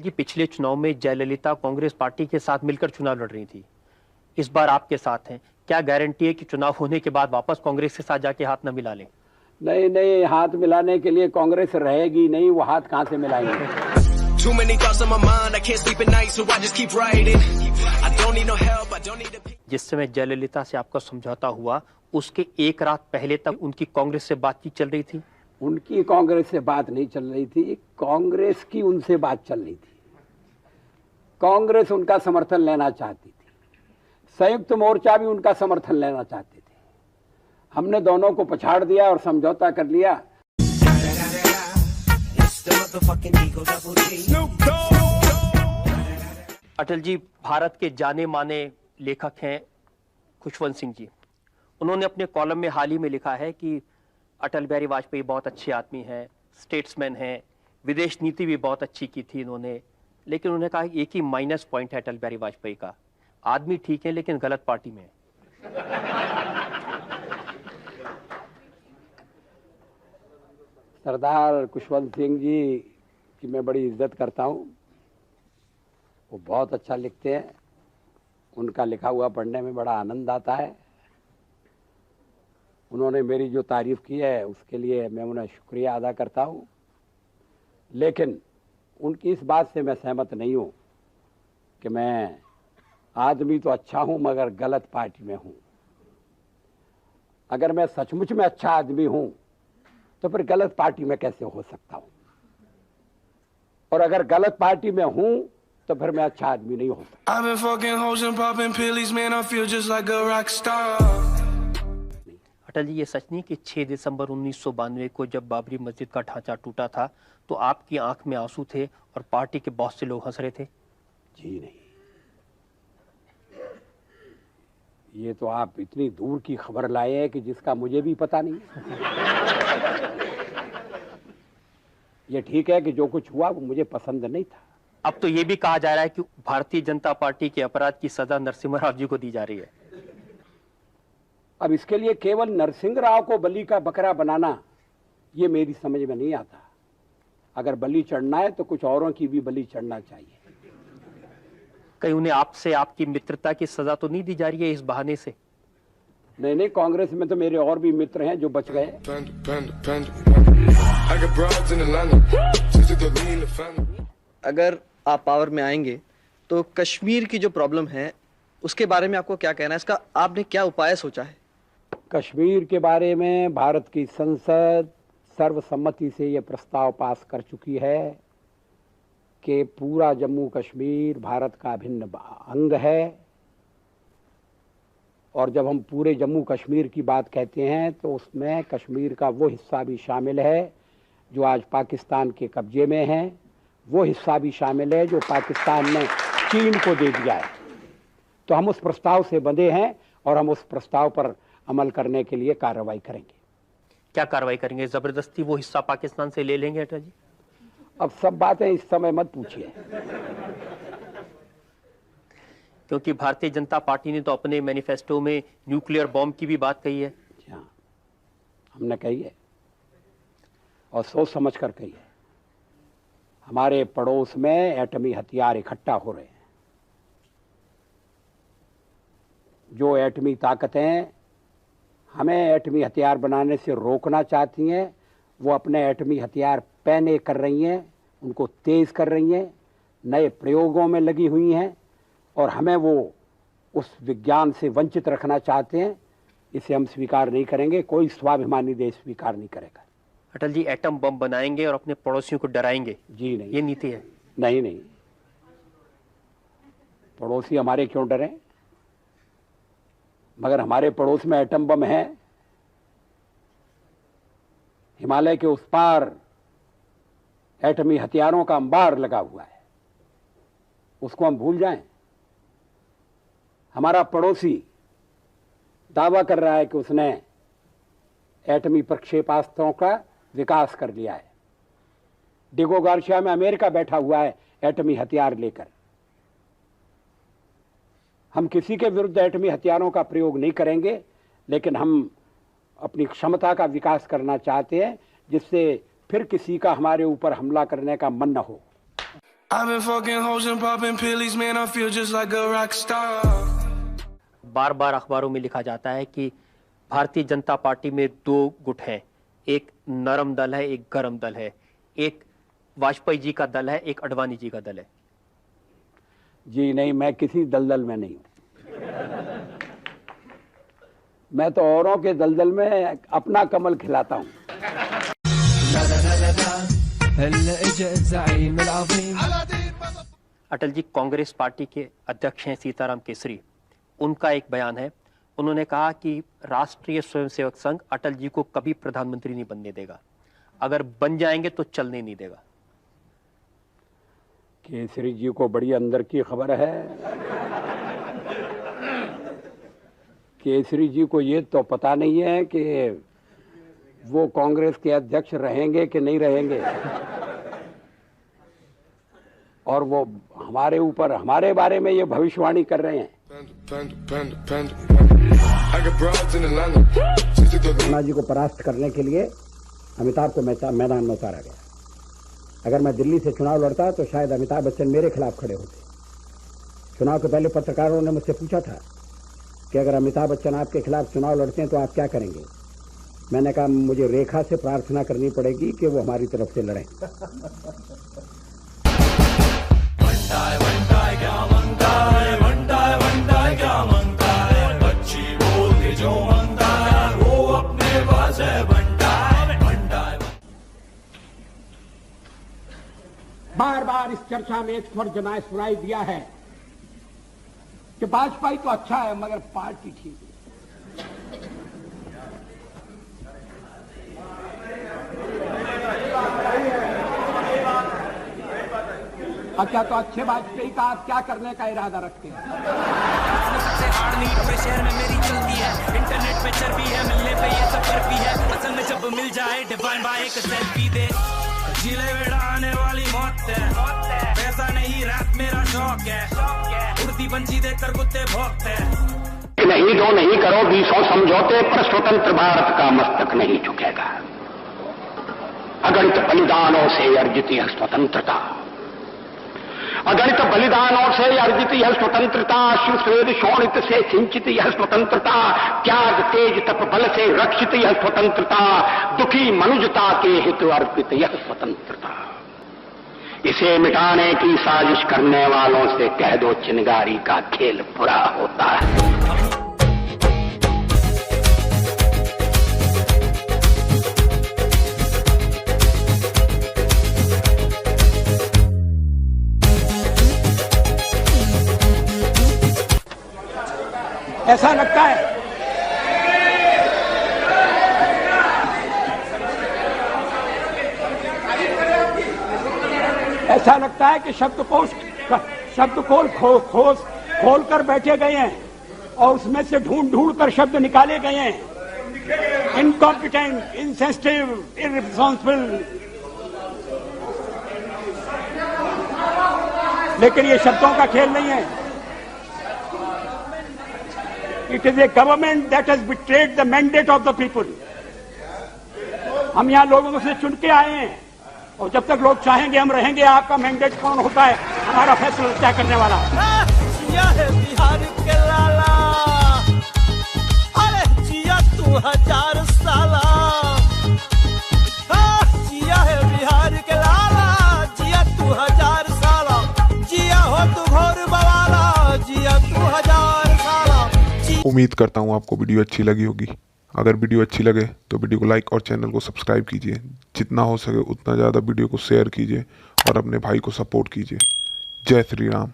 जी, पिछले चुनाव में जयललिता कांग्रेस पार्टी के साथ मिलकर चुनाव लड़ रही थी। इस बार आपके साथ हैं। क्या गारंटी है कि चुनाव होने के बाद वापस कांग्रेस के साथ जाके हाथ न मिला लें? नहीं नहीं, हाथ मिलाने के लिए कांग्रेस रहेगी नहीं, वो हाथ कहां से मिलाएंगे। जिस समय जयललिता से आपका समझौता हुआ, उसके एक रात पहले तक उनकी कांग्रेस से बातचीत चल रही थी? उनकी कांग्रेस से बात नहीं चल रही थी, कांग्रेस की उनसे बात चल रही थी। कांग्रेस उनका समर्थन लेना चाहती थी, संयुक्त मोर्चा भी उनका समर्थन लेना चाहती थी। हमने दोनों को पछाड़ दिया और समझौता कर लिया। अटल जी भारत के जाने माने लेखक हैं खुशवंत सिंह जी। उन्होंने अपने कॉलम में हाल ही में लिखा है कि अटल बिहारी वाजपेयी बहुत अच्छे आदमी हैं, स्टेट्समैन हैं, विदेश नीति भी बहुत अच्छी की थी इन्होंने। लेकिन उन्होंने कहा एक ही माइनस पॉइंट है अटल बिहारी वाजपेयी का, आदमी ठीक है लेकिन गलत पार्टी में है। सरदार खुशवंत सिंह जी की मैं बड़ी इज्जत करता हूँ। वो बहुत अच्छा लिखते हैं, उनका लिखा हुआ पढ़ने में बड़ा आनंद आता है। उन्होंने मेरी जो तारीफ की है उसके लिए मैं उन्हें शुक्रिया अदा करता हूँ। लेकिन उनकी इस बात से मैं सहमत नहीं हूँ कि मैं आदमी तो अच्छा हूँ मगर गलत पार्टी में हूँ। अगर मैं सचमुच में अच्छा आदमी हूँ तो फिर गलत पार्टी में कैसे हो सकता हूँ, और अगर गलत पार्टी में हूँ तो फिर मैं अच्छा आदमी नहीं हो सकता। अटल जी, ये सच नहीं कि 6 दिसंबर 1992 को जब बाबरी मस्जिद का ढांचा टूटा था तो आपकी आंख में आंसू थे और पार्टी के बहुत से लोग हंस रहे थे? जी नहीं, ये तो आप इतनी दूर की खबर लाए हैं कि जिसका मुझे भी पता नहीं। ये ठीक है कि जो कुछ हुआ वो मुझे पसंद नहीं था। अब तो ये भी कहा जा रहा है कि भारतीय जनता पार्टी के अपराध की सजा नरसिम्हा राव जी को दी जा रही है। अब इसके लिए केवल नरसिंह राव को बलि का बकरा बनाना ये मेरी समझ में नहीं आता। अगर बलि चढ़ना है तो कुछ औरों की भी बलि चढ़ना चाहिए। कहीं उन्हें आपसे आपकी मित्रता की सजा तो नहीं दी जा रही है इस बहाने से? नहीं नहीं, कांग्रेस में तो मेरे और भी मित्र हैं जो बच गए। अगर आप पावर में आएंगे तो कश्मीर की जो प्रॉब्लम है उसके बारे में आपको क्या कहना है? इसका आपने क्या उपाय सोचा है? कश्मीर के बारे में भारत की संसद सर्वसम्मति से यह प्रस्ताव पास कर चुकी है कि पूरा जम्मू कश्मीर भारत का अभिन्न अंग है। और जब हम पूरे जम्मू कश्मीर की बात कहते हैं तो उसमें कश्मीर का वो हिस्सा भी शामिल है जो आज पाकिस्तान के कब्जे में है, वो हिस्सा भी शामिल है जो पाकिस्तान ने चीन को दे दिया है। तो हम उस प्रस्ताव से बंधे हैं और हम उस प्रस्ताव पर अमल करने के लिए कार्रवाई करेंगे। क्या कार्रवाई करेंगे? जबरदस्ती वो हिस्सा पाकिस्तान से ले लेंगे अटल जी? अब सब बातें इस समय मत पूछिए, क्योंकि भारतीय जनता पार्टी ने तो अपने मैनिफेस्टो में न्यूक्लियर बॉम्ब की भी बात कही है। हाँ, हमने कही है और सोच समझ कर कही है। हमारे पड़ोस में एटमी हथियार इकट्ठा हो रहे हैं। जो एटमी ताकतें हमें एटमी हथियार बनाने से रोकना चाहती हैं वो अपने एटमी हथियार पैने कर रही हैं, उनको तेज कर रही हैं, नए प्रयोगों में लगी हुई हैं और हमें वो उस विज्ञान से वंचित रखना चाहते हैं। इसे हम स्वीकार नहीं करेंगे, कोई स्वाभिमानी देश स्वीकार नहीं करेगा। अटल जी एटम बम बनाएंगे और अपने पड़ोसियों को डराएंगे? जी नहीं, ये नीति है? नहीं नहीं, पड़ोसी हमारे क्यों डरें? मगर हमारे पड़ोस में एटम बम है, हिमालय के उस पार एटमी हथियारों का अंबार लगा हुआ है, उसको हम भूल जाएं? हमारा पड़ोसी दावा कर रहा है कि उसने एटमी प्रक्षेपास्त्रों का विकास कर लिया है। डिगो गार्सिया में अमेरिका बैठा हुआ है एटमी हथियार लेकर। हम किसी के विरुद्ध एटमी हथियारों का प्रयोग नहीं करेंगे, लेकिन हम अपनी क्षमता का विकास करना चाहते हैं जिससे फिर किसी का हमारे ऊपर हमला करने का मन न हो। I've been fucking hoes and popping pillies, man, I feel just like a rock star. बार बार अखबारों में लिखा जाता है कि भारतीय जनता पार्टी में दो गुट हैं, एक नरम दल है, एक गरम दल है, एक वाजपेयी जी का दल है, एक अडवाणी जी का दल है। जी नहीं, मैं किसी दलदल में नहीं हूं। मैं तो औरों के दलदल में अपना कमल खिलाता हूं। अटल जी कांग्रेस पार्टी के अध्यक्ष हैं, सीताराम केसरी। उनका एक बयान है, उन्होंने कहा कि राष्ट्रीय स्वयंसेवक संघ अटल जी को कभी प्रधानमंत्री नहीं बनने देगा, अगर बन जाएंगे तो चलने नहीं देगा। केसरी जी को बड़ी अंदर की खबर है। केसरी जी को ये तो पता नहीं है कि वो कांग्रेस के अध्यक्ष रहेंगे कि नहीं रहेंगे, और वो हमारे ऊपर, हमारे बारे में ये भविष्यवाणी कर रहे हैं। अन्ना जी को परास्त करने के लिए अमिताभ को मैदान में उतारा गया। अगर मैं दिल्ली से चुनाव लड़ता तो शायद अमिताभ बच्चन मेरे खिलाफ खड़े होते। चुनाव के पहले पत्रकारों ने मुझसे पूछा था कि अगर अमिताभ बच्चन आपके खिलाफ चुनाव लड़ते हैं तो आप क्या करेंगे। मैंने कहा मुझे रेखा से प्रार्थना करनी पड़ेगी कि वो हमारी तरफ से लड़ें। बार बार इस चर्चा में एक स्वर जनाए सुनाई दिया है कि वाजपेयी तो अच्छा है मगर पार्टी ठीक है। अच्छा, तो अच्छे वाजपेयी का आप क्या करने का इरादा रखते हैं? सबसे हार्ड नीड पे शहर में मेरी चलती है, इंटरनेट पे चर्बी है, मिलने पे ये सब करती है, असल में जब मिल जाए डिवाइन बाय एक सेल्फी दे, जिले बेड़ा आने वाली मौत है, पैसा नहीं रात मेरा शौक है, उड़ती पंछी देखकर कुत्ते भौंकते हैं। नहीं दो नहीं करो 20 समझौते पर स्वतंत्र भारत का मस्तक नहीं झुकेगा। अगणित बलिदानों से अर्जित यह स्वतंत्रता, अगणित बलिदानों से अर्जित यह स्वतंत्रता, श्वेत शोणित से सिंचित यह स्वतंत्रता, त्याग तेज तप बल से रक्षित यह स्वतंत्रता, दुखी मनुजता के हित अर्पित यह स्वतंत्रता। इसे मिटाने की साजिश करने वालों से कह दो चिनगारी का खेल बुरा होता है। ऐसा लगता है कि शब्दकोश खोल कर बैठे गए हैं और उसमें से ढूंढ कर शब्द निकाले गए हैं। Incompetent, insensitive, irresponsible. लेकिन ये शब्दों का खेल नहीं है। It is a government that has betrayed the mandate of the people. हम यहाँ लोगों से चुन के आए हैं और जब तक लोग चाहेंगे हम रहेंगे। आपका मैंडेट कौन होता है हमारा फैसला तय करने वाला। जिया है बिहार के लाला, अरे जिया तू 1000 साला, जिया है बिहार के लाला, जिया तू 1000 साला, जिया हो तू घोर बवाला, जिया तू 1000 साला। उम्मीद करता हूँ आपको वीडियो अच्छी लगी होगी। अगर वीडियो अच्छी लगे तो वीडियो को लाइक और चैनल को सब्सक्राइब कीजिए। जितना हो सके उतना ज़्यादा वीडियो को शेयर कीजिए और अपने भाई को सपोर्ट कीजिए। जय श्री राम।